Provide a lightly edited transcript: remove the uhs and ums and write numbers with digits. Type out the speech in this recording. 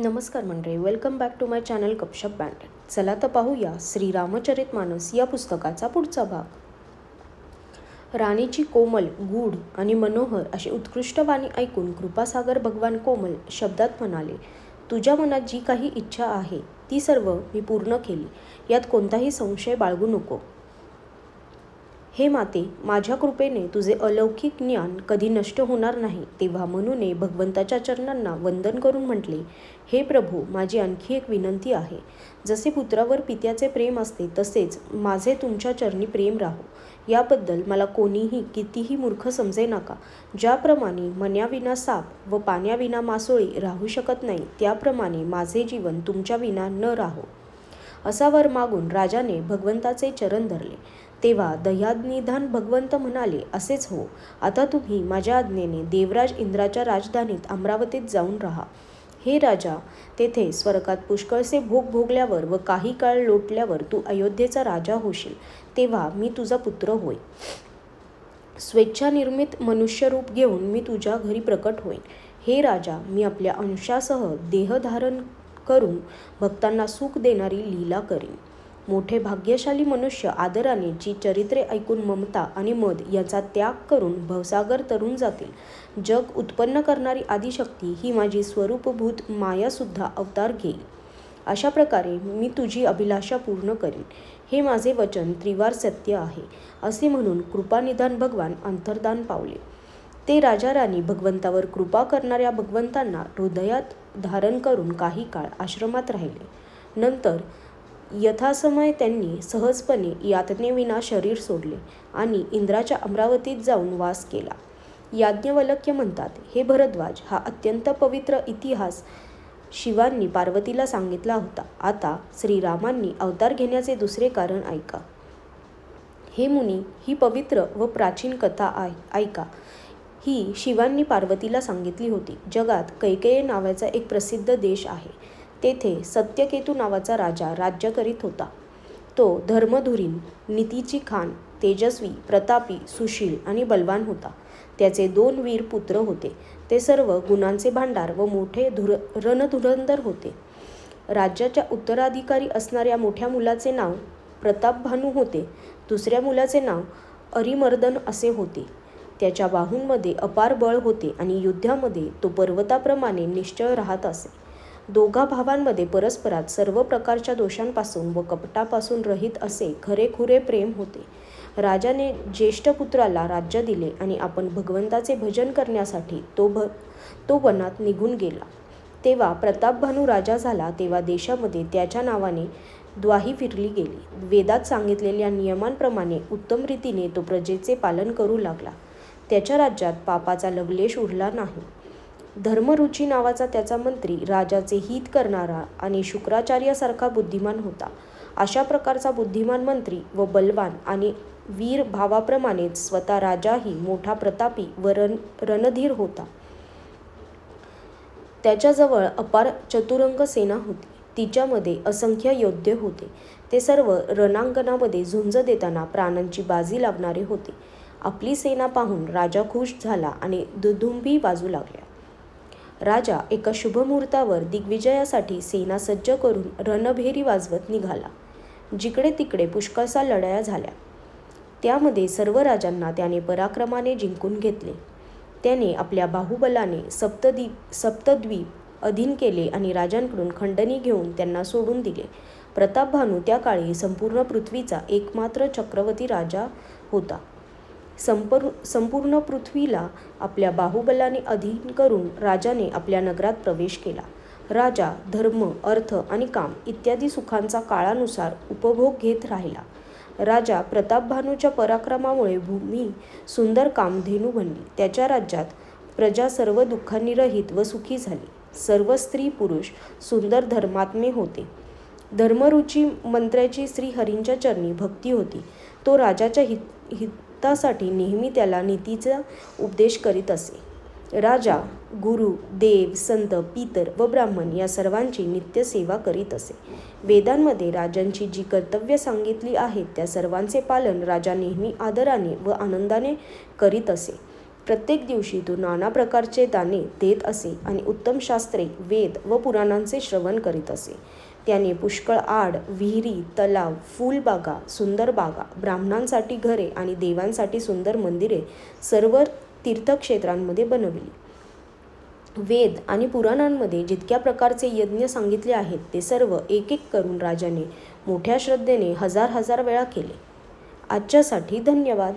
नमस्कार मंडळी, welcome back to my channel Gupshup band. चला तर पाहूया श्रीरामचरितमानस या पुस्तकाचा पुढचा भाग. राणीची कोमल, गूढ आणि मनोहर अशी उत्कृष्ट वाणी ऐकून कृपासागर भगवान कोमल शब्दात म्हणाले, तुझ्या मनात जी काही इच्छा आहे ती सर्व मी पूर्ण केली, यात कोणताही संशय बाळगू नको. हे माते, माझ्या कृपेने तुझे अलौकिक ज्ञान कधी नष्ट होणार नाही. तेव्हा मनूने भगवंताच्या चरणांना वंदन करून म्हटले, हे प्रभू, माझी आणखी एक विनंती आहे. जसे पुत्रावर पित्याचे प्रेम असते तसेच माझे तुमच्या चरणी प्रेम राहो. याबद्दल मला कोणीही कितीही मूर्ख समजे नका. ज्याप्रमाणे मन्याविना साप व पाण्याविना मासोळी राहू शकत नाही, त्याप्रमाणे माझे जीवन तुमच्या विना न राहो. असा वर मागून राजाने भगवंताचे चरण धरले. तेव्हा दयानिधान भगवंत म्हणाले, असेच हो. आता तुम्ही माझ्या आज्ञेने देवराज इंद्राच्या राजधानीत अमरावतीत जाऊन राहा. हे राजा, तेथे स्वर्गात पुष्कळसे भोग भोगल्यावर व काही काळ लोटल्यावर तू अयोध्येचा राजा होशील. तेव्हा मी तुझा पुत्र होय. स्वेच्छानिर्मित मनुष्यरूप घेऊन मी तुझ्या घरी प्रकट होईन. हे राजा, मी आपल्या अंशासह देह धारण करून भक्तांना सुख देणारी लीला करीन. मोठे भाग्यशाली मनुष्य आदराने जी चरित्रे ऐकून ममता आणि मद याचा त्याग करून भवसागर तरून जातील. जग उत्पन्न करणारी आदिशक्ती ही माझी स्वरूपभूत मायासुद्धा अवतार घेईल. अशा प्रकारे मी तुझी अभिलाषा पूर्ण करीन. हे माझे वचन त्रिवार सत्य आहे. असे म्हणून कृपानिधान भगवान अंतर्धान पावले. ते राजा राणी भगवंतावर कृपा करणाऱ्या भगवंतांना हृदयात धारण करून काही काळ आश्रमात राहिले. नंतर यथासमय त्यांनी सहजपणे यातनेविना शरीर सोडले आणि इंद्राच्या अमरावतीत जाऊन वास केला. याज्ञवल्क्य म्हणतात, हे भरद्वाज, हा अत्यंत पवित्र इतिहास शिवांनी पार्वतीला सांगितला होता. आता श्रीरामांनी अवतार घेण्याचे दुसरे कारण ऐका. हे मुनी, ही पवित्र व प्राचीन कथा ऐका. ही शिवांनी पार्वतीला सांगितली होती. जगात कैकेयी नावाचा एक प्रसिद्ध देश आहे. तेथे सत्यकेतू नावाचा राजा राज्य करीत होता. तो धर्मधुरीण, नीतीची खान, तेजस्वी, प्रतापी, सुशील आणि बलवान होता. त्याचे 2 वीर पुत्र होते. ते सर्व गुणांचे भांडार व मोठे रणधुरंधर होते. राज्याच्या उत्तराधिकारी असणाऱ्या मोठ्या मुलाचे नाव प्रतापभानू होते. दुसऱ्या मुलाचे नाव अरिमर्दन असे होते. त्याच्या बाहूंमध्ये अपार बळ होते आणि युद्धामध्ये तो पर्वताप्रमाणे निश्चळ राहत असे. दोघा भावांमध्ये परस्परात सर्व प्रकारच्या दोषांपासून व कपटापासून रहित असे खरेखुरे प्रेम होते. राजाने ज्येष्ठ पुत्राला राज्य दिले आणि आपण भगवंताचे भजन करण्यासाठी तो वनात निघून गेला. तेव्हा प्रतापभानू राजा झाला तेव्हा देशामध्ये त्याच्या नावाने द्वाही फिरली गेली. वेदात सांगितलेल्या नियमांप्रमाणे उत्तम रीतीने तो प्रजेचे पालन करू लागला. त्याच्या राज्यात पापाचा लवलेश उरला नाही. धर्मरुची नावाचा त्याचा मंत्री राजाचे हित करणारा आणि शुक्राचार्यासारखा बुद्धिमान होता. अशा प्रकारचा बुद्धिमान मंत्री व बलवान आणि वीर भावाप्रमाणेच स्वतः राजाही मोठा प्रतापी व रणधीर होता. त्याच्याजवळ अपार चतुरंग सेना होती. तिच्यामध्ये असंख्य योद्धे होते. ते सर्व रणांगणामध्ये झुंज देताना प्राणांची बाजी लावणारे होते. आपली सेना पाहून राजा खुश झाला आणि दुधुंबी वाजू लागल्या. राजा एका शुभमुहूर्तावर दिग्विजयासाठी सेना सज्ज करून रणभेरी वाजवत निघाला. जिकडे तिकडे पुष्कळशा लढाया झाल्या. त्यामध्ये सर्व राजांना त्याने पराक्रमाने जिंकून घेतले. त्याने आपल्या बाहुबलाने सप्तद्वीप अधीन केले आणि राजांकडून खंडणी घेऊन त्यांना सोडून दिले. प्रतापभानू त्या काळी संपूर्ण पृथ्वीचा एकमात्र चक्रवर्ती राजा होता. संपूर्ण पृथ्वीला आपल्या बाहुबलाने अधीन करून राजाने आपल्या नगरात प्रवेश केला. राजा धर्म, अर्थ आणि काम इत्यादी सुखांचा काळानुसार उपभोग घेत राहिला. राजा प्रतापभानूच्या पराक्रमामुळे भूमी सुंदर कामधेनू बनली. त्याच्या राज्यात प्रजा सर्व दुःखांनी रहित व सुखी झाली. सर्व स्त्री पुरुष सुंदर धर्मात्मे होते. धर्मरुची मंत्र्याची श्रीहरींच्या चरणी भक्ती होती. तो राजाच्या हितासाठी नेहमी त्याला नीतीचा उपदेश करीत असे. राजा गुरु, देव, संत, पितर व ब्राह्मण या सर्वांची नित्य सेवा करीत असे. वेदांमध्ये राजांची जी कर्तव्य सांगितली आहेत त्या सर्वांचे पालन राजा नेहमी आदराने व आनंदाने करीत असे. प्रत्येक दिवशी तो नाना प्रकारचे दाणे देत असे आणि उत्तम शास्त्रे, वेद व पुराणांचे श्रवण करीत असे. त्याने पुष्कळ आड, विहिरी, तलाव, फुलबागा, सुंदर बागा, ब्राह्मणांसाठी घरे आणि देवांसाठी सुंदर मंदिरे सर्व तीर्थक्षेत्रांमध्ये बनविली. वेद आणि पुराणांमध्ये जितक्या प्रकारचे यज्ञ सांगितले आहेत ते सर्व एक एक करून राजाने मोठ्या श्रद्धेने हजार हजार वेळा केले. आजच्यासाठी धन्यवाद.